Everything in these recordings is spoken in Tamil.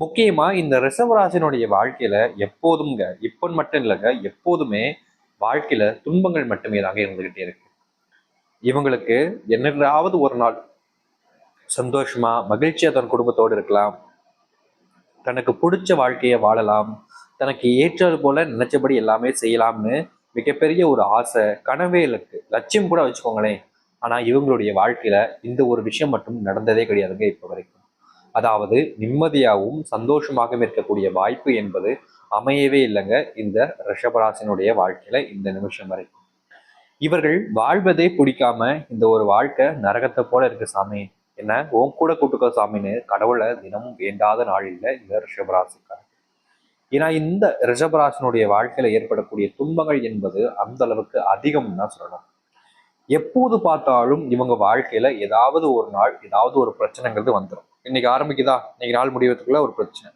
முக்கியமா இந்த ரிஷபராசினுடைய வாழ்க்கையில எப்போதும்ங்க, இப்ப மட்டும் இல்லைங்க, எப்போதுமே வாழ்க்கையில துன்பங்கள் மட்டுமே தாங்க இருந்துகிட்டே இருக்கு. இவங்களுக்கு என்னைக்காவது ஒரு நாள் சந்தோஷமா மகிழ்ச்சியா தன் குடும்பத்தோடு இருக்கலாம், தனக்கு பிடிச்ச வாழ்க்கையை வாழலாம், தனக்கு ஏற்றது போல நினைச்சபடி எல்லாமே செய்யலாம்னு மிகப்பெரிய ஒரு ஆசை கனவே இருக்கு, லட்சியம் கூட வச்சுக்கோங்களேன். ஆனா இவங்களுடைய வாழ்க்கையில இந்த ஒரு விஷயம் மட்டும் நடந்ததே கிடையாதுங்க இப்ப வரைக்கும். அதாவது நிம்மதியாகவும் சந்தோஷமாகவும் இருக்கக்கூடிய வாய்ப்பு என்பது அமையவே இல்லைங்க இந்த ரிஷபராசினுடைய வாழ்க்கையில இந்த நிமிஷம் வரைக்கும். இவர்கள் வாழ்வதே பிடிக்காம இந்த ஒரு வாழ்க்கை நரகத்தை போல இருக்கு சாமி, என்ன உன் கூட கூட்டுக்கோ சாமின்னு கடவுளை தினமும் வேண்டாத நாள் இல்லை இந்த ரிஷபராசிக்காரர். ஏன்னா இந்த ரிஷபராசினுடைய வாழ்க்கையில ஏற்படக்கூடிய துன்பங்கள் என்பது அந்த அளவுக்கு அதிகம் தான் சொல்லணும். எப்போது பார்த்தாலும் இவங்க வாழ்க்கையில ஏதாவது ஒரு நாள் ஏதாவது ஒரு பிரச்சனைங்கிறது வந்துடும். இன்னைக்கு ஆரம்பிக்குதா, இன்னைக்கு நாள் முடிவதுக்குள்ள ஒரு பிரச்சனை,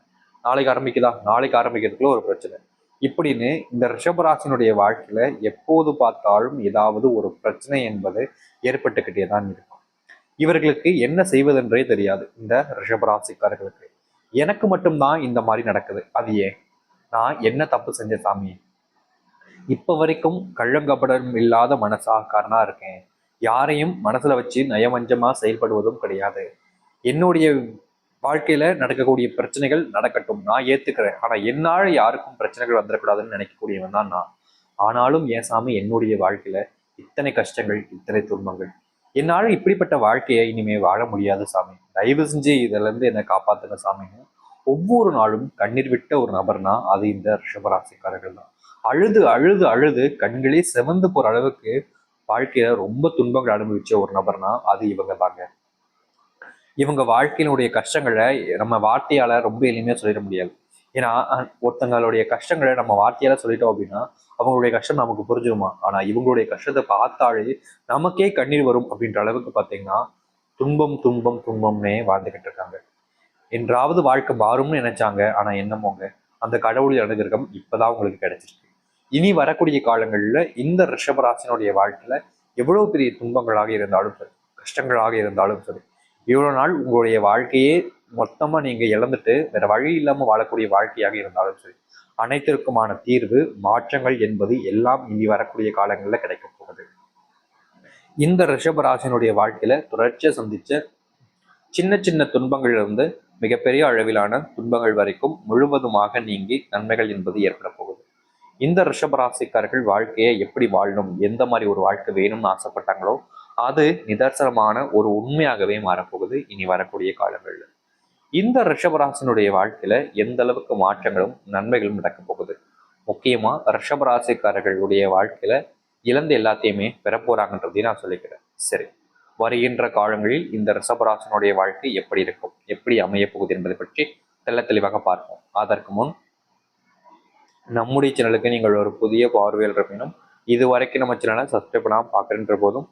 நாளைக்கு ஆரம்பிக்குதா, நாளைக்கு ஆரம்பிக்கிறதுக்குள்ள ஒரு பிரச்சனை, இப்படின்னு இந்த ரிஷபராசினுடைய வாழ்க்கையில எப்போது பார்த்தாலும் ஏதாவது ஒரு பிரச்சனை என்பது ஏற்பட்டுக்கிட்டே தான் இருக்கும். இவர்களுக்கு என்ன செய்வதென்றே தெரியாது இந்த ரிஷபராசிக்காரர்களுக்கு. எனக்கு மட்டும்தான் இந்த மாதிரி நடக்குது, அது ஏன், நான் என்ன தப்பு செஞ்ச சாமி, இப்ப வரைக்கும் கள்ளங்கபடம் இல்லாத மனசாக்காரனா இருக்கேன், யாரையும் மனசுல வச்சு நயவஞ்சமா செயல்படுவதும் கிடையாது, என்னுடைய வாழ்க்கையில நடக்கக்கூடிய பிரச்சனைகள் நடக்கட்டும், நான் ஏத்துக்கிறேன், ஆனா என்னால் யாருக்கும் பிரச்சனைகள் வந்துடக்கூடாதுன்னு நினைக்கக்கூடியவன் தான் நான். ஆனாலும் ஏன் சாமி என்னுடைய வாழ்க்கையில இத்தனை கஷ்டங்கள், இத்தனை துன்பங்கள், என்னால் இப்படிப்பட்ட வாழ்க்கையை இனிமே வாழ முடியாது சாமி, தயவு செஞ்சு இதுல இருந்து என்னை காப்பாத்துங்க சாமின்னு ஒவ்வொரு நாளும் கண்ணீர் விட்ட ஒரு நபர்னா அது இந்த ரிஷபராசிக்காரர்கள் தான். அழுது அழுது அழுது கண்களே செவந்து போற அளவுக்கு வாழ்க்கையில ரொம்ப துன்பங்கள் அனுபவிச்ச ஒரு நபர்னா அது இவங்க தாங்க. இவங்க வாழ்க்கையினுடைய கஷ்டங்களை நம்ம வார்த்தையால ரொம்ப எளிமையா சொல்லிட முடியாது. ஏன்னா ஒருத்தங்களுடைய கஷ்டங்களை நம்ம வார்த்தையால சொல்லிட்டோம் அப்படின்னா அவங்களுடைய கஷ்டம் நமக்கு புரிஞ்சிருமா, ஆனா இவங்களுடைய கஷ்டத்தை பார்த்தாலே நமக்கே கண்ணீர் வரும் அப்படின்ற அளவுக்கு பார்த்தீங்கன்னா துன்பம் துன்பம் துன்பம்னே வாழ்ந்துகிட்டு இருக்காங்க. என்றாவது வாழ்க்கை மாறும்னு நினைச்சாங்க, ஆனா என்னமோங்க அந்த கடவுளின் அனுகிரகம் இப்பதான் உங்களுக்கு கிடைச்சிருக்கு. இனி வரக்கூடிய காலங்கள்ல இந்த ரிஷபராசினுடைய வாழ்க்கையில எவ்வளவு பெரிய துன்பங்களாக இருந்தாலும் சரி, கஷ்டங்களாக இருந்தாலும் சரி, இவ்வளவு நாள் உங்களுடைய வாழ்க்கையே மொத்தமா நீங்க இழந்துட்டு வேற வழி இல்லாம வாழக்கூடிய வாழ்க்கையாக இருந்தாலும் சரி, அனைத்திற்குமான தீர்வு மாற்றங்கள் என்பது எல்லாம் இனி வரக்கூடிய காலங்கள்ல கிடைக்க போகுது. இந்த ரிஷபராசினுடைய வாழ்க்கையில தொடர்ச்சியா சந்திச்ச சின்ன சின்ன துன்பங்கள்ல இருந்து மிகப்பெரிய அளவிலான துன்பங்கள் வரைக்கும் முழுவதுமாக நீங்கி நன்மைகள் என்பது ஏற்பட போகுது. இந்த ரிஷபராசிக்காரர்கள் வாழ்க்கையை எப்படி வாழணும், எந்த மாதிரி ஒரு வாழ்க்கை வேணும்னு ஆசைப்பட்டாங்களோ அது நிதர்சனமான ஒரு உண்மையாகவே மாறப்போகுது இனி வரக்கூடிய காலங்கள்ல. இந்த ரிஷபராசினுடைய வாழ்க்கையில எந்த அளவுக்கு மாற்றங்களும் நன்மைகளும் நடக்க போகுது, முக்கியமா ரிஷபராசிக்காரர்களுடைய வாழ்க்கையில இழந்த எல்லாத்தையுமே பெற போறாங்கன்றதையும் நான் சொல்லிக்கிறேன். சரி, வருகின்ற காலங்களில் இந்த ரிஷபராசினுடைய வாழ்க்கை எப்படி இருக்கும், எப்படி அமைய போகுது என்பதை பற்றி தெள்ள தெளிவாக பார்ப்போம். அதற்கு முன் நம்முடைய சேனலுக்கு நீங்கள் ஒரு புதிய பார்வையாளர் இருப்பினும் இது வரைக்கும் நம்ம சேனலை சப்ஸ்கிரைப் பண்ணாமல் பார்க்குறன்ற போதும்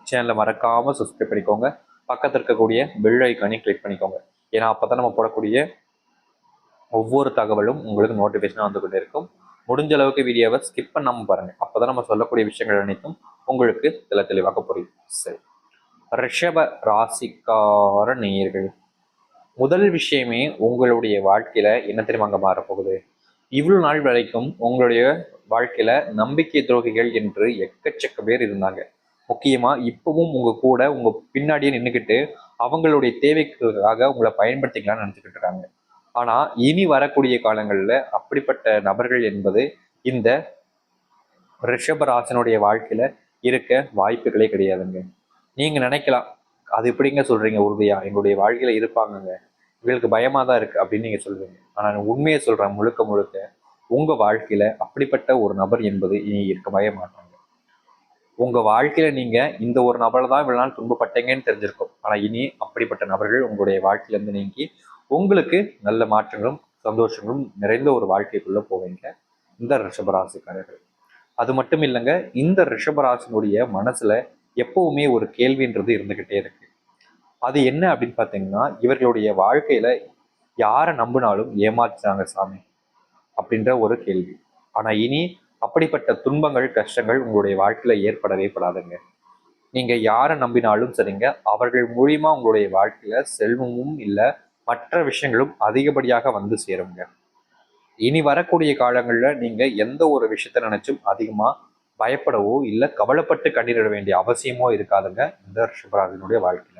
சேனலை மறக்காம சப்ஸ்கிரைப் பண்ணிக்கோங்க, பக்கத்தில் இருக்கக்கூடிய பெல் ஐக்கானையும் கிளிக் பண்ணிக்கோங்க. ஏன்னா அப்பதான் நம்ம போடக்கூடிய ஒவ்வொரு தகவலும் உங்களுக்கு நோட்டிஃபிகேஷனாக வந்து கொண்டே இருக்கும். முடிஞ்ச அளவுக்கு வீடியோவை ஸ்கிப் பண்ணாமல் பாருங்க, அப்பதான் நம்ம சொல்லக்கூடிய விஷயங்கள் அனைத்தும் உங்களுக்கு தெளிவாக புரியும். சரி, ரிஷப ராசிக்கார நேயர்கள், முதல் விஷயமே உங்களுடைய வாழ்க்கையில என்ன தெரியுமாங்க மாறப்போகுது, இவ்வளவு நாள் வரைக்கும் உங்களுடைய வாழ்க்கையில நம்பிக்கை துரோகிகள் என்று எக்கச்சக்க பேர் இருந்தாங்க. முக்கியமா இப்பவும் உங்க கூட உங்க பின்னாடியே நின்றுக்கிட்டு அவங்களுடைய தேவைக்காக உங்களை பயன்படுத்திக்கலாம்னு நினைச்சுக்கிட்டு இருக்காங்க. ஆனா இனி வரக்கூடிய காலங்கள்ல அப்படிப்பட்ட நபர்கள் என்பது இந்த ரிஷபராசனுடைய வாழ்க்கையில இருக்க வாய்ப்புகளே கிடையாதுங்க. நீங்க நினைக்கலாம், அது எப்படிங்க சொல்றீங்க உறுதியா, எங்களுடைய வாழ்க்கையில இருப்பாங்கங்க, எங்களுக்கு பயமா தான் இருக்கு அப்படின்னு நீங்க சொல்றீங்க. ஆனா நான் உண்மையை சொல்றேன், முழுக்க முழுக்க உங்க வாழ்க்கையில அப்படிப்பட்ட ஒரு நபர் என்பது இனி இருக்க மாட்டாங்க. உங்க வாழ்க்கையில நீங்க இந்த ஒரு நபரை தான் இவ்வளவு நாள் துன்பப்பட்டீங்கன்னு தெரிஞ்சிருக்கும், ஆனா இனி அப்படிப்பட்ட நபர்கள் உங்களுடைய வாழ்க்கையில இருந்து நீங்கி உங்களுக்கு நல்ல மாற்றங்களும் சந்தோஷங்களும் நிறைந்த ஒரு வாழ்க்கைக்குள்ள போவீங்க இந்த ரிஷபராசிக்காரர்கள். அது மட்டும் இல்லைங்க, இந்த ரிஷபராசினுடைய மனசுல எப்பவுமே ஒரு கேள்வின்றது இருந்துகிட்டே இருக்கு. அது என்ன அப்படின்னு பார்த்தீங்கன்னா, இவர்களுடைய வாழ்க்கையில யாரை நம்பினாலும் ஏமாத்துறாங்க சாமி அப்படின்ற ஒரு கேள்வி. ஆனா இனி அப்படிப்பட்ட துன்பங்கள் கஷ்டங்கள் உங்களுடைய வாழ்க்கையில ஏற்படவே படாதுங்க. நீங்க யாரை நம்பினாலும் சரிங்க, அவர்கள் மூலியமா உங்களுடைய வாழ்க்கையில செல்வமும் இல்லை, மற்ற விஷயங்களும் அதிகப்படியாக வந்து சேருங்க. இனி வரக்கூடிய காலங்களில் நீங்க எந்த ஒரு விஷயத்த நினைச்சும் அதிகமா பயப்படவோ இல்லை கவலைப்பட்டு கண்ணீரிட வேண்டிய அவசியமோ இருக்காதுங்க இந்த ரிஷபராசினுடைய வாழ்க்கையில.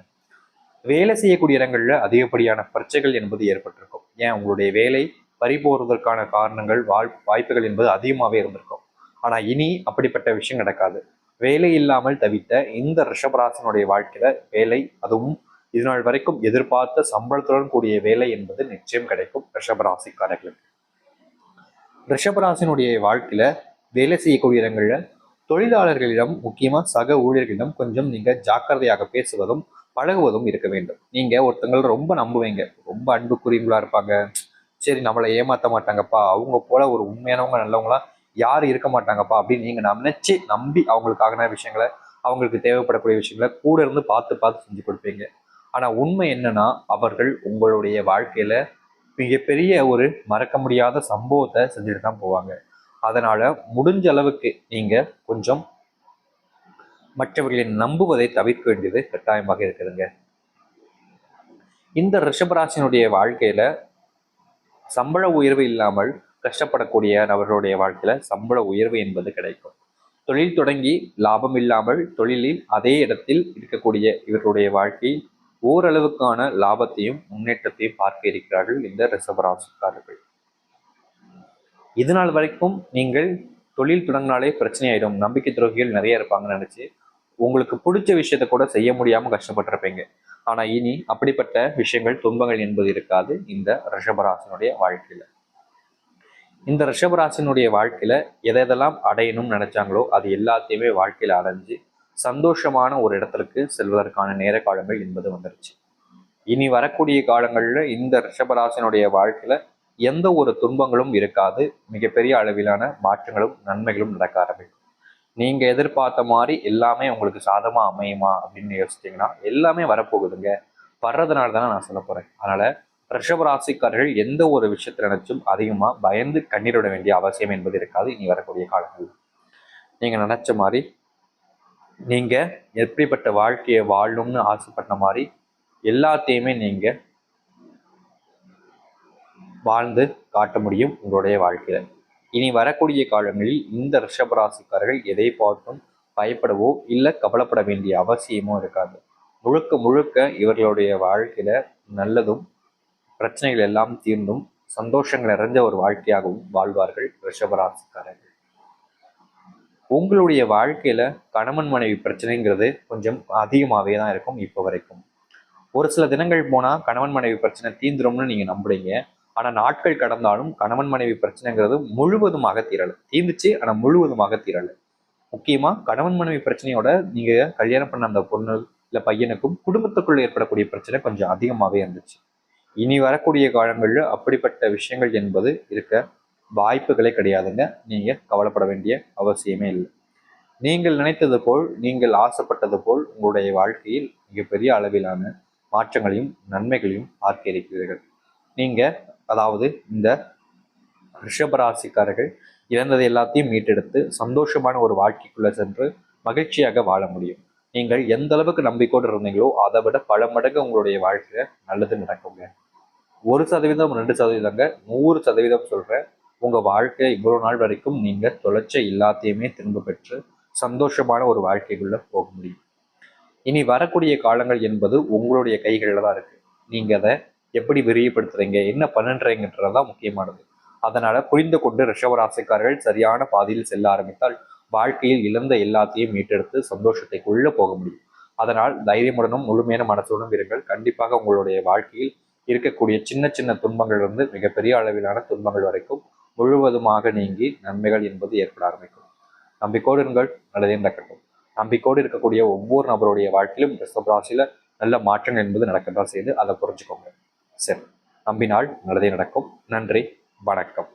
வேலை செய்யக்கூடிய இடங்கள்ல அதிகப்படியான பிரச்சனைகள் என்பது ஏற்பட்டிருக்கும். ஏன் உங்களுடைய வேலை பறிபோறதற்கான காரணங்கள் வாய்ப்புகள் என்பது அதிகமாகவே இருந்திருக்கும். ஆனா இனி அப்படிப்பட்ட விஷயம் நடக்காது. வேலை இல்லாமல் தவித்த இந்த ரிஷபராசினுடைய வாழ்க்கையில வேலை, அதுவும் இதுநாள் வரைக்கும் எதிர்பார்த்த சம்பளத்துடன் கூடிய வேலை என்பது நிச்சயம் கிடைக்கும் ரிஷபராசிக்காரர்களுக்கு. ரிஷபராசினுடைய வாழ்க்கையில வேலை செய்யக்கூடிய இடங்கள்ல தொழிலாளர்களிடம், முக்கியமா சக ஊழியர்களிடம் கொஞ்சம் நீங்க ஜாக்கிரதையாக பேசுவதும் பழகுவதும் இருக்க வேண்டும். நீங்க ஒருத்தங்களை ரொம்ப நம்புவீங்க, ரொம்ப அன்புக்குரியவங்களா இருப்பாங்க. சரி, நம்மளை ஏமாத்த மாட்டாங்கப்பா, அவங்க போல ஒரு உண்மையானவங்க நல்லவங்களா யாரும் இருக்க மாட்டாங்கப்பா அப்படின்னு நீங்க நினைச்சு நம்பி அவங்களுக்கான விஷயங்களை, அவங்களுக்கு தேவைப்படக்கூடிய விஷயங்களை கூட இருந்து பார்த்து பார்த்து செஞ்சு கொடுப்பீங்க. ஆனா உண்மை என்னன்னா, அவர்கள் உங்களுடைய வாழ்க்கையில மிகப்பெரிய ஒரு மறக்க முடியாத சம்பவத்தை செஞ்சுட்டு தான் போவாங்க. அதனால முடிஞ்ச அளவுக்கு நீங்க கொஞ்சம் மற்றவர்களை நம்புவதை தவிர்க்க வேண்டியது கட்டாயமாக இருக்குதுங்க. இந்த ரிஷபராசினுடைய வாழ்க்கையில சம்பள உயர்வு இல்லாமல் கஷ்டப்படக்கூடிய நபர்களுடைய வாழ்க்கையில சம்பள உயர்வு என்பது கிடைக்கும். தொழில் தொடங்கி லாபம் இல்லாமல் தொழிலில் அதே இடத்தில் இருக்கக்கூடிய இவர்களுடைய வாழ்க்கையில் ஓரளவுக்கான லாபத்தையும் முன்னேற்றத்தையும் பார்க்க இருக்கிறார்கள் இந்த ரிஷபராசிக்காரர்கள். இதனால் வரைக்கும் நீங்கள் தொழில் தொடங்கினாலே பிரச்சனை ஆயிடும், நம்பிக்கை துரோகிகள் நிறைய இருப்பாங்கன்னு நினைச்சு உங்களுக்கு பிடிச்ச விஷயத்த கூட செய்ய முடியாம கஷ்டப்பட்டிருப்பீங்க. ஆனா இனி அப்படிப்பட்ட விஷயங்கள், துன்பங்கள் என்பது இருக்காது இந்த ரிஷபராசினுடைய வாழ்க்கையில. இந்த ரிஷபராசினுடைய வாழ்க்கையில எதெல்லாம் அடையணும்னு நினைச்சாங்களோ அது எல்லாத்தையுமே வாழ்க்கையில அடைஞ்சு சந்தோஷமான ஒரு இடத்திற்கு செல்வதற்கான நேர காலங்கள் என்பது வந்துருச்சு. இனி வரக்கூடிய காலங்கள்ல இந்த ரிஷபராசினுடைய வாழ்க்கையில எந்த ஒரு துன்பங்களும் இருக்காது. மிகப்பெரிய அளவிலான மாற்றங்களும் நன்மைகளும் நடக்க ஆரம்பிக்கும். நீங்க எதிர்பார்த்த மாதிரி எல்லாமே உங்களுக்கு சாதமா அமையுமா அப்படின்னு யோசிச்சீங்கன்னா எல்லாமே வரப்போகுதுங்க. வர்றதுனால தானே நான் சொல்ல போறேன். அதனால ரிஷபராசிக்காரர்கள் எந்த ஒரு விஷயத்தை நினைச்சும் அதிகமா பயந்து கண்ணீரிட வேண்டிய அவசியம் என்பது இருக்காது இனி வரக்கூடிய காலங்கள். நீங்க நினைச்ச மாதிரி, நீங்க எப்படிப்பட்ட வாழ்க்கையை வாழணும்னு ஆசைப்பட்ட மாதிரி எல்லாத்தையுமே நீங்க வாழ்ந்து காட்ட முடியும் உங்களுடைய வாழ்க்கையில. இனி வரக்கூடிய காலங்களில் இந்த ரிஷபராசிக்காரர்கள் எதை பார்த்தும் பயப்படவோ இல்லை கவலைப்பட வேண்டிய அவசியமோ இருக்காது. முழுக்க முழுக்க இவர்களுடைய வாழ்க்கையில நல்லதும் பிரச்சனைகள் எல்லாம் தீர்ந்தும் சந்தோஷங்கள் நிறைஞ்ச ஒரு வாழ்க்கையாகவும் வாழ்வார்கள் ரிஷபராசிக்காரர்கள். உங்களுடைய வாழ்க்கையில கணவன் மனைவி பிரச்சனைங்கிறது கொஞ்சம் அதிகமாகவே தான் இருக்கும் இப்போ வரைக்கும். ஒரு சில தினங்கள் போனா கணவன் மனைவி பிரச்சனை தீந்துரும்னு நீங்க நம்புறீங்க. ஆனா நாட்கள் கடந்தாலும் கணவன் மனைவி பிரச்சனைங்கிறது முழுவதுமாக தீரலை. தீர்ந்துச்சு, ஆனா முழுவதுமாக தீரலை. முக்கியமா கணவன் மனைவி பிரச்சனையோட நீங்க கல்யாணம் பண்ண அந்த பொண்ணு இல்ல பையனுக்கும் குடும்பத்துக்குள்ள ஏற்படக்கூடிய பிரச்சனை கொஞ்சம் அதிகமாகவே இருந்துச்சு. இனி வரக்கூடிய காலங்களில் அப்படிப்பட்ட விஷயங்கள் என்பது இருக்க வாய்ப்புகளே கிடையாதுங்க. நீங்க கவலைப்பட வேண்டிய அவசியமே இல்லை. நீங்கள் நினைத்தது போல், நீங்கள் ஆசைப்பட்டது போல் உங்களுடைய வாழ்க்கையில் மிகப்பெரிய அளவிலான மாற்றங்களையும் நன்மைகளையும் பார்க்க இருக்கிறீர்கள். நீங்க அதாவது இந்த ரிஷபராசிக்காரர்கள் இழந்ததை எல்லாத்தையும் மீட்டெடுத்து சந்தோஷமான ஒரு வாழ்க்கைக்குள்ள சென்று மகிழ்ச்சியாக வாழ முடியும். நீங்கள் எந்த அளவுக்கு நம்பிக்கையோடு இருந்தீங்களோ அதை விட பல மடங்கு உங்களுடைய வாழ்க்கையில நல்லது நடக்குங்க. 1% 2%ங்க, 100% சொல்றேன். உங்க வாழ்க்கை இவ்வளவு நாள் வரைக்கும் நீங்க தொலைச்ச எல்லாத்தையுமே திரும்ப பெற்று சந்தோஷமான ஒரு வாழ்க்கைக்குள்ள போக முடியும். இனி வரக்கூடிய காலங்கள் என்பது உங்களுடைய கைகளில் தான் இருக்கு. நீங்க அதை எப்படி விரிவுபடுத்துறீங்க, என்ன பண்ணுன்றீங்கன்றதான் முக்கியமானது. அதனால புரிந்து கொண்டு ரிஷபராசிக்காரர்கள் சரியான பாதையில் செல்ல ஆரம்பித்தால் வாழ்க்கையில் இழந்த எல்லாத்தையும் மீட்டெடுத்து சந்தோஷத்தைக்குள்ள போக முடியும். அதனால் தைரியமுடனும் முழுமையான மனசுடனும் இருங்கள். கண்டிப்பாக உங்களுடைய வாழ்க்கையில் இருக்கக்கூடிய சின்ன சின்ன துன்பங்கள் இருந்து மிகப்பெரிய அளவிலான துன்பங்கள் வரைக்கும் முழுவதுமாக நீங்கி நன்மைகள் என்பது ஏற்பட ஆரம்பிக்கும். நம்பிக்கையோடு இருங்கள், நல்லதே நடக்கட்டும். நம்பிக்கையோடு இருக்கக்கூடிய ஒவ்வொரு நபருடைய வாழ்க்கையிலும் ரிஷபராசியில நல்ல மாற்றங்கள் என்பது நடக்கத்தான் செய்து அதை புரிஞ்சுக்கோங்க. சரி, நம்பினால் நல்லதே நடக்கும். நன்றி, வணக்கம்.